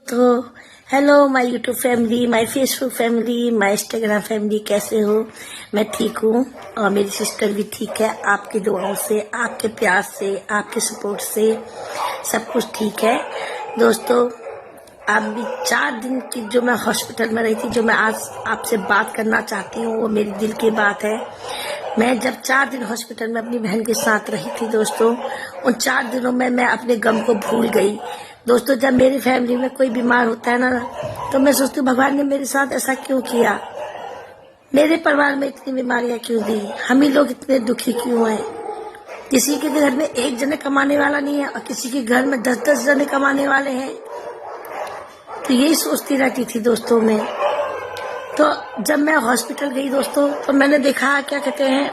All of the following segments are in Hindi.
दोस्तों, hello my YouTube family, my Facebook family, my Instagram family. कैसे हो? मैं ठीक हूँ और मेरी सिस्टर भी ठीक है। आपकी दुआओं से, आपके प्यार से, आपके सपोर्ट से सब कुछ ठीक है। दोस्तों, अभी 4 दिन की जो मैं हॉस्पिटल में रही थी, जो मैं आज आपसे बात करना चाहती हूँ, वो मेरी दिल की बात है। मैं जब 4 दिन हॉस्पिटल में अपनी बहन के साथ रही थी दोस्तों, उन 4 दिनों में मैं अपने गम को भूल गई। दोस्तों, जब मेरी फैमिली में कोई बीमार होता है ना, तो मैं सोचती हूँ भगवान ने मेरे साथ ऐसा क्यों किया, मेरे परिवार में इतनी बीमारियां क्यों दी, हम ही लोग इतने दुखी क्यों हैं। किसी के घर में एक जने कमाने वाला नहीं है और किसी के घर में 10-10 जने कमाने वाले हैं। तो यही सोचती रहती थी दोस्तों मैं। तो जब मैं हॉस्पिटल गई दोस्तों, तो मैंने देखा, क्या कहते हैं,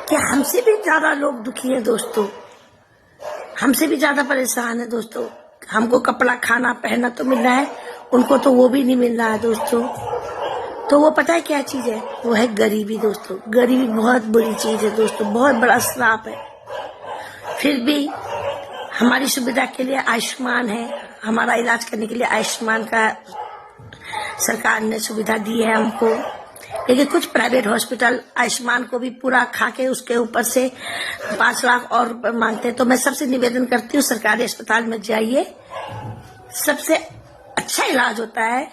कि हमसे भी ज्यादा लोग दुखी हैं दोस्तों, हमसे भी ज्यादा परेशान है दोस्तों। हमको कपड़ा, खाना, पहनना तो मिल रहा है, उनको तो वो भी नहीं मिल रहा है दोस्तों। तो वो पता है क्या चीज है? वो है गरीबी दोस्तों। गरीबी बहुत बुरी चीज है दोस्तों, बहुत बड़ा श्राप है। फिर भी हमारी सुविधा के लिए आयुष्मान है, हमारा इलाज करने के लिए आयुष्मान का सरकार ने सुविधा दी है हमको। लेकिन कुछ प्राइवेट हॉस्पिटल आयुष्मान को भी पूरा खा के उसके ऊपर से 5 लाख और मांगते हैं। तो मैं सबसे निवेदन करती हूँ, सरकारी अस्पताल में जाइए, सबसे अच्छा इलाज होता है।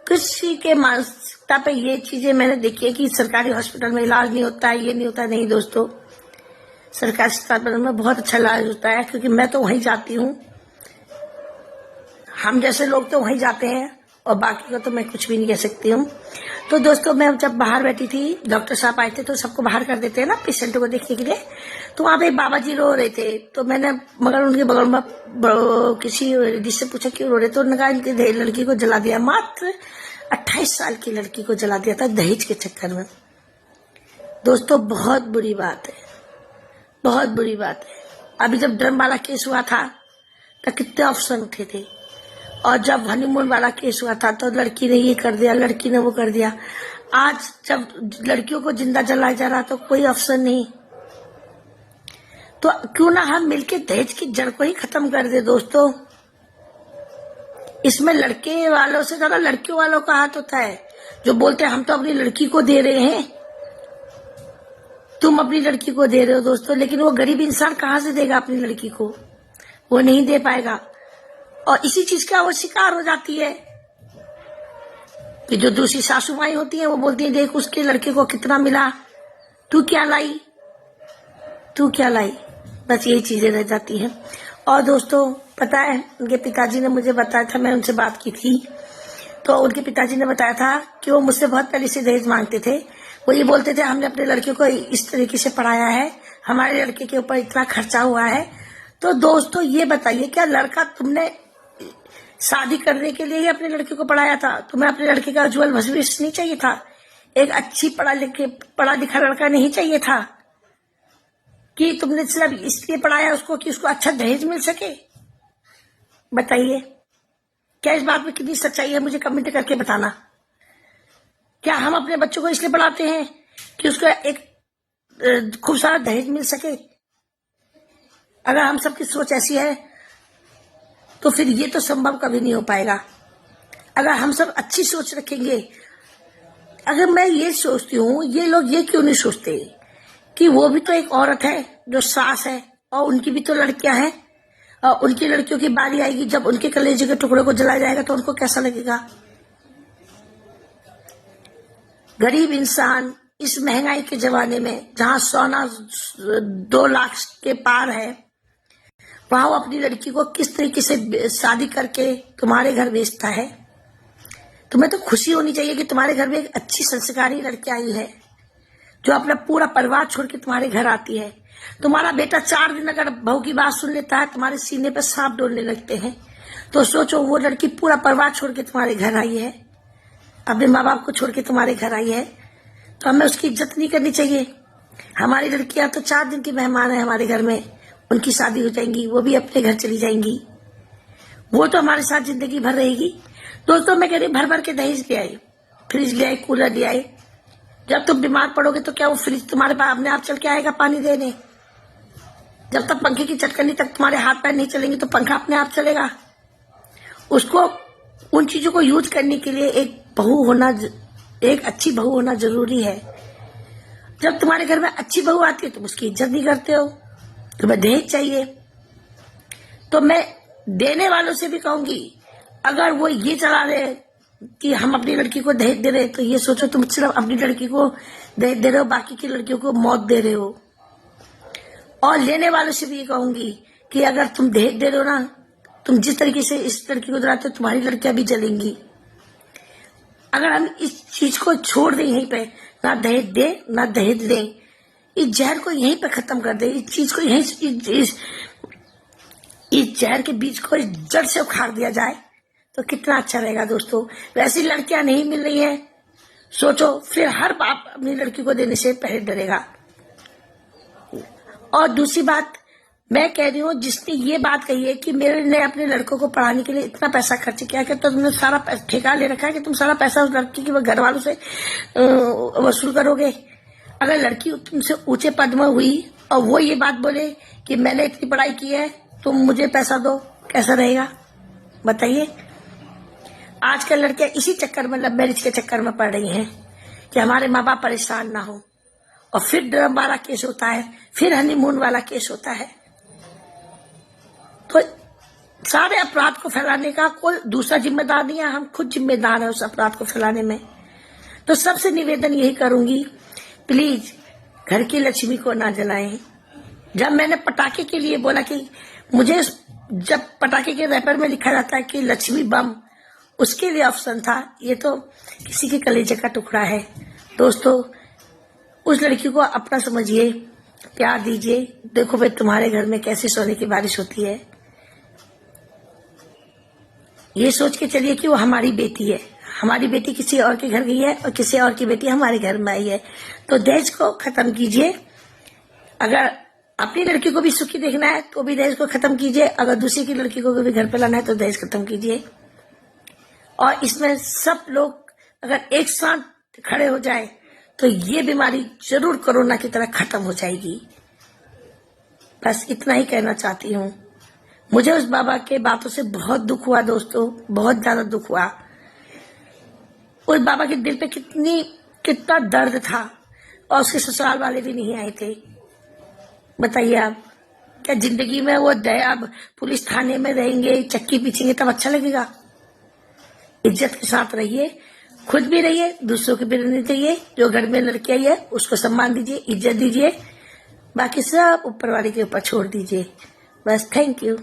किसी के मानसिकता पे ये चीजें मैंने देखी है कि सरकारी हॉस्पिटल में इलाज नहीं होता है, ये नहीं होता है। नहीं दोस्तों, सरकारी अस्पताल में बहुत अच्छा इलाज होता है, क्योंकि मैं तो वहीं जाती हूँ। हम जैसे लोग तो वहीं जाते हैं और बाकी को तो मैं कुछ भी नहीं कह सकती हूँ। तो दोस्तों, मैं जब बाहर बैठी थी, डॉक्टर साहब आए थे, तो सबको बाहर कर देते हैं ना पेशेंटों को देखने के लिए। तो वहाँ पे बाबा जी रो रहे थे, तो मैंने मगर उनके बगल में किसी लेडीज से पूछा क्यों रो रहे, तो उन्होंने कहा इनकी लड़की को जला दिया। मात्र 28 साल की लड़की को जला दिया था दहेज के चक्कर में। दोस्तों, बहुत बुरी बात है, बहुत बुरी बात है। अभी जब ड्रम वाला केस हुआ था तो कितने ऑप्शन उठे थे, और जब हनीमून वाला केस हुआ था तो लड़की ने ये कर दिया, लड़की ने वो कर दिया। आज जब लड़कियों को जिंदा जलाया जा रहा तो कोई ऑप्शन नहीं। तो क्यों ना हम मिलके दहेज की जड़ को ही खत्म कर दे दोस्तों। इसमें लड़के वालों से ज्यादा लड़कियों वालों का हाथ होता है, जो बोलते हैं हम तो अपनी लड़की को दे रहे हैं। तुम अपनी लड़की को दे रहे हो दोस्तों, लेकिन वो गरीब इंसान कहाँ से देगा अपनी लड़की को? वो नहीं दे पाएगा। और इसी चीज का वो शिकार हो जाती है कि जो दूसरी सासू माई होती है, वो बोलती है देख उसके लड़के को कितना मिला, तू क्या लाई, तू क्या लाई। बस यही चीजें रह जाती हैं। और दोस्तों, पता है, उनके पिताजी ने मुझे बताया था, मैं उनसे बात की थी, तो उनके पिताजी ने बताया था कि वो मुझसे बहुत पहले से दहेज मांगते थे। वो ये बोलते थे हमने अपने लड़के को इस तरीके से पढ़ाया है, हमारे लड़के के ऊपर इतना खर्चा हुआ है। तो दोस्तों, ये बताइए, क्या लड़का तुमने शादी करने के लिए ही अपने लड़के को पढ़ाया था? तुम्हें अपने लड़के का उज्जवल भविष्य नहीं चाहिए था? एक अच्छी पढ़ा लिखा लड़का नहीं चाहिए था कि तुमने सिर्फ इसलिए पढ़ाया उसको कि उसको अच्छा दहेज मिल सके? बताइए, क्या इस बात में कितनी सच्चाई है? मुझे कमेंट करके बताना। क्या हम अपने बच्चों को इसलिए पढ़ाते हैं कि उसको एक खूब सारा दहेज मिल सके? अगर हम सबकी सोच ऐसी है तो फिर ये तो संभव कभी नहीं हो पाएगा। अगर हम सब अच्छी सोच रखेंगे, अगर मैं ये सोचती हूँ, ये लोग ये क्यों नहीं सोचते कि वो भी तो एक औरत है जो सास है, और उनकी भी तो लड़कियां हैं, और उनकी लड़कियों की बारी आएगी जब उनके कलेजे के टुकड़े को जलाया जाएगा तो उनको कैसा लगेगा? गरीब इंसान इस महंगाई के जमाने में, जहां सोना 2 लाख के पार है, वहां वो अपनी लड़की को किस तरीके से शादी करके तुम्हारे घर भेजता है। तुम्हें तो खुशी होनी चाहिए कि तुम्हारे घर में एक अच्छी संस्कारी लड़की आई है, जो अपना पूरा परिवार छोड़ के तुम्हारे घर आती है। तुम्हारा बेटा 4 दिन अगर बहू की बात सुन लेता है, तुम्हारे सीने पे सांप डोलने लगते हैं। तो सोचो, वो लड़की पूरा परिवार छोड़ के तुम्हारे घर आई है, अपने माँ बाप को छोड़ के तुम्हारे घर आई है, तो हमें उसकी इज्जत नहीं करनी चाहिए? हमारी लड़कियां तो 4 दिन की मेहमान है हमारे घर में, उनकी शादी हो जाएंगी, वो भी अपने घर चली जाएंगी, वो तो हमारे साथ जिंदगी भर रहेगी। दोस्तों, मैं कह रही भर भर के दहेज ले आई, फ्रिज ले आई, कूलर ले आई। जब तुम बीमार पड़ोगे तो क्या वो फ्रिज तुम्हारे पास अपने आप चल के आएगा पानी देने? जब तक पंखे की चटकनी तक तुम्हारे हाथ पैर नहीं चलेंगे तो पंखा अपने आप चलेगा? उसको उन चीजों को यूज करने के लिए एक अच्छी बहू होना जरूरी है। जब तुम्हारे घर में अच्छी बहू आती है तुम उसकी इज्जत नहीं करते हो, तुम्हें दहेज चाहिए। तो मैं देने वालों से भी कहूंगी, अगर वो ये चला रहे कि हम अपनी लड़की को दहेज दे रहे हैं, तो ये सोचो तुम सिर्फ अपनी लड़की को दहेज दे रहे हो, बाकी की लड़कियों को मौत दे रहे हो। और लेने वालों से भी ये कहूंगी कि अगर तुम दहेज दे रहे हो ना, तुम जिस तरीके से इस लड़की को डराते हो तुम्हारी लड़कियां भी जलेंगी। अगर हम इस चीज को छोड़ दें यहीं पे, ना दहेज दे ना दहेज ले, इस जहर को यहीं पे खत्म कर दे, इस चीज को यहीं इस जहर के बीज को जड़ से उखाड़ दिया जाए तो कितना अच्छा रहेगा दोस्तों। वैसी लड़कियां नहीं मिल रही हैं, सोचो फिर हर बाप अपनी लड़की को देने से पहले डरेगा। और दूसरी बात मैं कह रही हूँ, जिसने ये बात कही है कि मेरे ने अपने लड़कों को पढ़ाने के लिए इतना पैसा खर्च किया कि तो तुमने सारा ठेका ले रखा है कि तुम सारा पैसा उस लड़की के घर वालों से वसूल करोगे। अगर लड़की तुमसे ऊंचे पद में हुई और वो ये बात बोले कि मैंने इतनी पढ़ाई की है तुम मुझे पैसा दो, कैसा रहेगा बताइए। आजकल लड़कियां इसी चक्कर में, लव मैरिज के चक्कर में पड़ रही हैं कि हमारे माँ बाप परेशान ना हो, और फिर ड्रम वाला केस होता है, फिर हनीमून वाला केस होता है। तो सारे अपराध को फैलाने का कोई दूसरा जिम्मेदार नहीं है, हम खुद जिम्मेदार हैं उस अपराध को फैलाने में। तो सबसे निवेदन यही करूंगी, प्लीज घर की लक्ष्मी को ना जलाएं। जब मैंने पटाखे के लिए बोला कि मुझे, जब पटाखे के रैपर में लिखा जाता है कि लक्ष्मी बम, उसके लिए ऑप्शन था, ये तो किसी के कलेजे का टुकड़ा है। दोस्तों उस लड़की को अपना समझिए, प्यार दीजिए। देखो भाई तुम्हारे घर में कैसे सोने की बारिश होती है, ये सोच के चलिए कि वो हमारी बेटी है, हमारी बेटी किसी और के घर गई है और किसी और की बेटी हमारे घर में आई है। तो दहेज को खत्म कीजिए। अगर अपनी लड़की को भी सुखी देखना है तो भी दहेज को खत्म कीजिए, अगर दूसरी की लड़की को भी घर पे लाना है तो दहेज खत्म कीजिए। और इसमें सब लोग अगर एक साथ खड़े हो जाए तो ये बीमारी जरूर कोरोना की तरह खत्म हो जाएगी। बस इतना ही कहना चाहती हूँ। मुझे उस बाबा के बातों से बहुत दुख हुआ दोस्तों, बहुत ज्यादा दुख हुआ। उस बाबा के दिल पे कितना दर्द था, और उसके ससुराल वाले भी नहीं आए थे। बताइए आप, क्या जिंदगी में वो अब पुलिस थाने में रहेंगे, चक्की पीछेंगे तब अच्छा लगेगा? इज्जत के साथ रहिए, खुद भी रहिए, दूसरों को भी रहने चाहिए। जो घर में लड़की आई है उसको सम्मान दीजिए, इज्जत दीजिए, बाकी सब ऊपर वाले के ऊपर छोड़ दीजिए। बस थैंक यू।